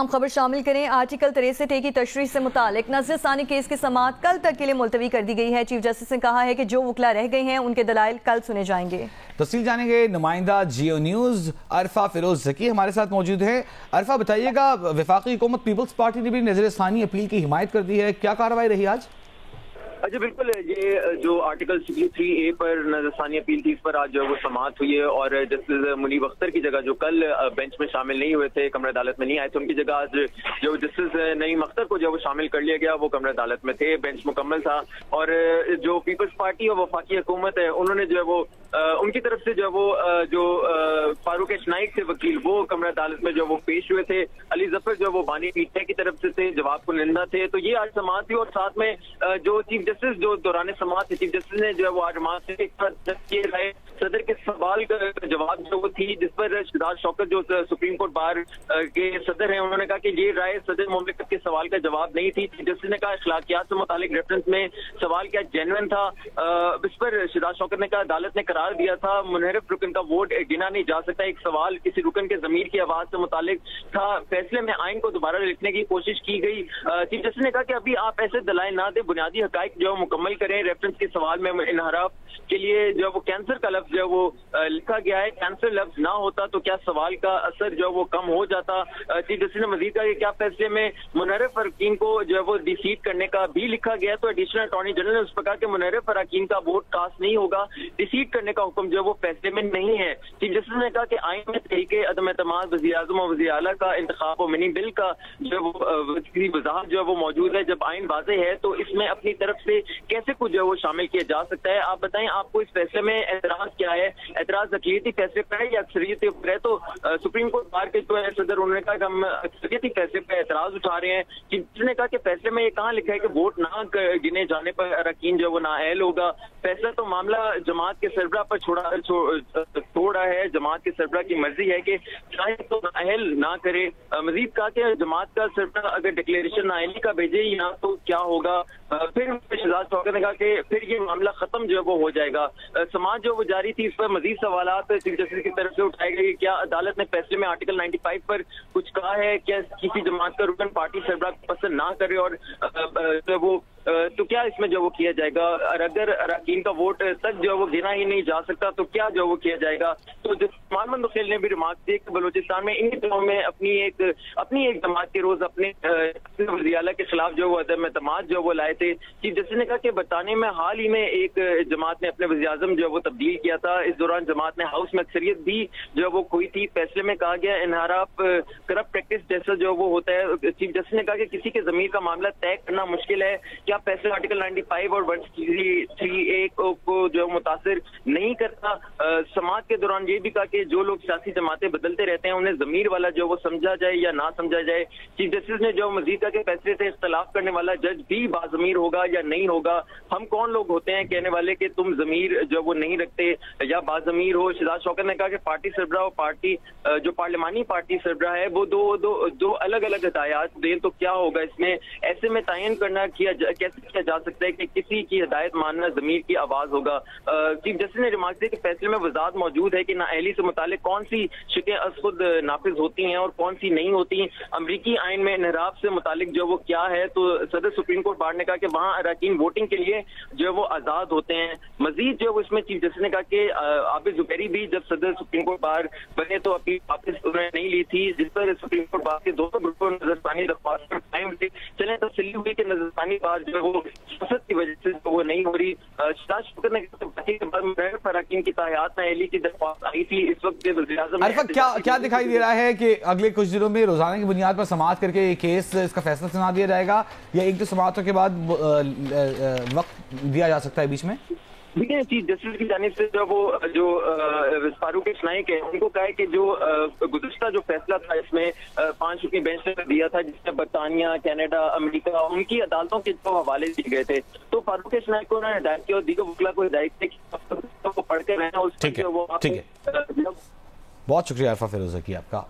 ہم خبر شامل کریں۔ آرٹیکل 63 کی تشریح سے متعلق نظر ثانی کیس کی سماعت کل تک کے لیے ملتوی کر دی گئی ہے۔ چیف جسٹس نے کہا ہے کہ جو وکلا رہ گئے ہیں ان کے دلائل کل سنے جائیں گے۔ تفصیل جانیں گے نمائندہ جیو نیوز عرفہ فیروز زکی ہمارے ساتھ موجود ہے۔ عرفہ بتائیے گا، وفاقی حکومت پیپلز پارٹی نے بھی نظر ثانی اپیل کی حمایت کر دی ہے، کیا کارروائی رہی آج؟ جی بالکل، یہ جو آرٹیکل 63A پر نظر ثانی اپیل تھی اس پر آج وہ سماعت ہوئی ہے، اور جسٹس منیب اختر کی جگہ جو کل بینچ میں شامل نہیں ہوئے تھے، کمرہ عدالت میں نہیں آئے تھے، ان کی جگہ آج جو جسٹس نعیم اختر کو جو وہ شامل کر لیا گیا، وہ کمرہ عدالت میں تھے، بینچ مکمل تھا۔ اور جو پیپلز پارٹی اور وفاقی حکومت ہے انہوں نے جو ہے وہ ان کی طرف سے جو وہ جو فاروق نائک سے وکیل وہ کمرہ عدالت میں جو وہ پیش ہوئے تھے، علی ظفر جو وہ بانی پی ٹی آئی کی طرف سے تھے، جواب کنندہ تھے، تو یہ آج سماعت ہوئی۔ اور ساتھ میں جو چیف جسٹس جو دوران سماعت چیف جسٹس نے جو ہے وہ آج کیے گئے صدر کے سوال کا جواب جو وہ تھی، جس پر شہزاد شوکت جو سپریم کورٹ بار کے صدر ہیں انہوں نے کہا کہ یہ رائے صدر مملکت کے سوال کا جواب نہیں تھی۔ چیف جسٹس نے کہا اخلاقیات سے متعلق ریفرنس میں سوال کیا جینوئن تھا۔ اس پر شہزاد شوکت نے کہا عدالت نے قرار دیا تھا منحرف رکن کا ووٹ گنا نہیں جا سکتا، ایک سوال کسی رکن کے ضمیر کی آواز سے متعلق تھا، فیصلے میں آئین کو دوبارہ لکھنے کی کوشش کی گئی۔ چیف جسٹس نے کہا کہ ابھی آپ ایسے دلائل نہ دیں، بنیادی حقائق جو مکمل کریں۔ ریفرنس کے سوال میں انحراف کے لیے جو وہ کینسر کا لفظ جو وہ لکھا گیا ہے، کینسر لفظ نہ ہوتا تو کیا سوال کا اثر جو وہ کم ہو جاتا۔ چیف جسٹس نے مزید کہا کہ کیا فیصلے میں منحرف اراکین کو جو ہے وہ ڈیسیٹ کرنے کا بھی لکھا گیا، تو ایڈیشنل اٹارنی جنرل نے اس پر کہا کہ منحرف اراکین کا ووٹ کاسٹ نہیں ہوگا، ڈیسیٹ کرنے کا حکم جو وہ فیصلے میں نہیں ہے۔ چیف جسٹس نے کہا کہ آئین میں طریقے عدم اعتماد وزیر اعظم اور وزیر اعلیٰ کا انتخاب و منی بل کا جو وہ وضاحت جو ہے وہ موجود ہے، جب آئین واضح ہے تو اس میں اپنی طرف سے کیسے کچھ جو ہے وہ شامل کیا جا سکتا ہے۔ آپ بتائیں آپ کو اس فیصلے میں اعتراض کیا ہے؟ اعتراض اقلیتی فیصلے پر ہے یا اکثریتی پر ہے؟ تو سپریم کورٹ بار کے جو ہے صدر انہوں نے کہا کہ ہم اکثریتی فیصلے پہ اعتراض اٹھا رہے ہیں۔ جس نے کہا کہ فیصلے میں یہ کہاں لکھا ہے کہ ووٹ نہ گنے جانے پر اراکین جو وہ نااہل ہوگا، فیصلہ تو معاملہ جماعت کے سربراہ پر چھوڑا ہے، جماعت کے سربراہ کی مرضی ہے کہ چاہے تو نااہل نہ کرے۔ مزید کہا کہ جماعت کا سربراہ اگر ڈکلیریشن نااہلی کا بھیجے یا تو کیا ہوگا، پھر شہزاد شوکت نے کہا کہ پھر یہ معاملہ ختم جو ہے وہ ہو جائے گا۔ سماعت جو وہ جاری تھی اس پر مزید سوالات چیف جسٹس کی طرف سے اٹھائے گئے کہ کیا عدالت نے فیصلے میں آرٹیکل 95 پر کچھ کہا ہے، کیا کسی جماعت کا رکن پارٹی سربراہ کو پسند نہ کرے اور وہ تو کیا اس میں جو وہ کیا جائے گا، اور اگر اراکین کا ووٹ تک جو وہ گنا ہی نہیں جا سکتا تو کیا جو وہ کیا جائے گا۔ تو عثمان مندخیل نے بھی ریمارک دی کہ بلوچستان میں انہی دنوں میں اپنی ایک جماعت کے روز اپنے وزیر اعلیٰ کے خلاف جو وہ عدم اعتماد جو وہ لائے تھے۔ چیف جسٹس نے کہا کہ برطانیہ میں حال ہی میں ایک جماعت نے اپنے وزیر اعظم جو وہ تبدیل کیا تھا، اس دوران جماعت نے ہاؤس میں اکثریت بھی جو وہ کھوئی تھی۔ فیصلے میں کہا گیا انحراف کرپٹ پریکٹس جیسا جو وہ ہوتا ہے۔ چیف جسٹس نے کہا کہ کسی کے ضمیر کا معاملہ طے کرنا مشکل ہے، کیا فیصلہ آرٹیکل 95 اور 163A کو جو متاثر نہیں کرتا۔ سماعت کے دوران یہ بھی کہا کہ جو لوگ سیاسی جماعتیں بدلتے رہتے ہیں انہیں ضمیر والا جو وہ سمجھا جائے یا نہ سمجھا جائے۔ چیف جسٹس نے جو مزید کہا کہ فیصلے سے اختلاف کرنے والا جج بھی باضمیر ہوگا یا نہیں ہوگا۔ ہم کون لوگ ہوتے ہیں کہنے والے کہ تم ضمیر جو وہ نہیں رکھتے یا باضمیر ہو۔ شہزاد شوکت نے کہا کہ پارٹی سربراہ اور پارٹی جو پارلیمانی پارٹی سربراہ ہے وہ دو الگ الگ ہدایات دیں تو کیا ہوگا اس میں، ایسے میں تعین کرنا کیسے کیا جا سکتا ہے کہ کسی کی ہدایت ماننا ضمیر کی آواز ہوگا۔ چیف جسٹس نے ریمارک دی کہ فیصلے میں وضاحت موجود ہے کہ نااہلی سے متعلق کون سی شکیں از خود نافذ ہوتی ہیں اور کون سی نہیں ہوتی۔ امریکی آئین میں انحراف سے متعلق جو وہ کیا ہے، تو صدر سپریم کورٹ بار نے کہا کہ وہاں اراکین ووٹنگ کے لیے جو وہ آزاد ہوتے ہیں۔ مزید جو اس میں چیف جسٹس نے کہا کہ عابد زبیری بھی جب صدر سپریم کورٹ بار بنے تو اپیل واپس انہوں نے نہیں لی تھی، جس پر سپریم کورٹ بار کے دونوں گروپوں نے نظر ثانی درخواست پر قائم تھی۔ چلیں تسلی ہوئی کہ نظر ثانی بار جو وہ سیاست کی وجہ سے وہ نہیں ہو رہی۔ شہزاد شوکت نے کہا کہ منحرف اراکین کی تاحیات نااہلی کی درخواست آئی تھی، اس وقت کے وزیر اعظم عرفہ کیا دکھائی دے رہا ہے کہ اگلے کچھ دنوں میں روزانہ کی بنیاد پر سماعت کر کے یہ کیس اس کا فیصلہ سنا دیا جائے گا یا ایک دو سماعتوں کے بعد وقت دیا جا سکتا ہے بیچ میں؟ دیکھیں چیف جسٹس کی جانب سے جو فاروق نائک ہے ان کو کہا ہے کہ جو گزشتہ جو فیصلہ تھا اس میں 5 رکنی بینچ نے دیا تھا جس میں برطانیہ، کینیڈا، امریکہ ان کی عدالتوں کے جو حوالے دیے گئے تھے، تو فاروق نائک کو انہوں نے ہدایت کی اور دیگر وکلا کو ہدایت کی کہ وہ پڑھ کے رہنا۔ ٹھیک ہے، بہت شکریہ عرفہ فیروز زکی آپ کا۔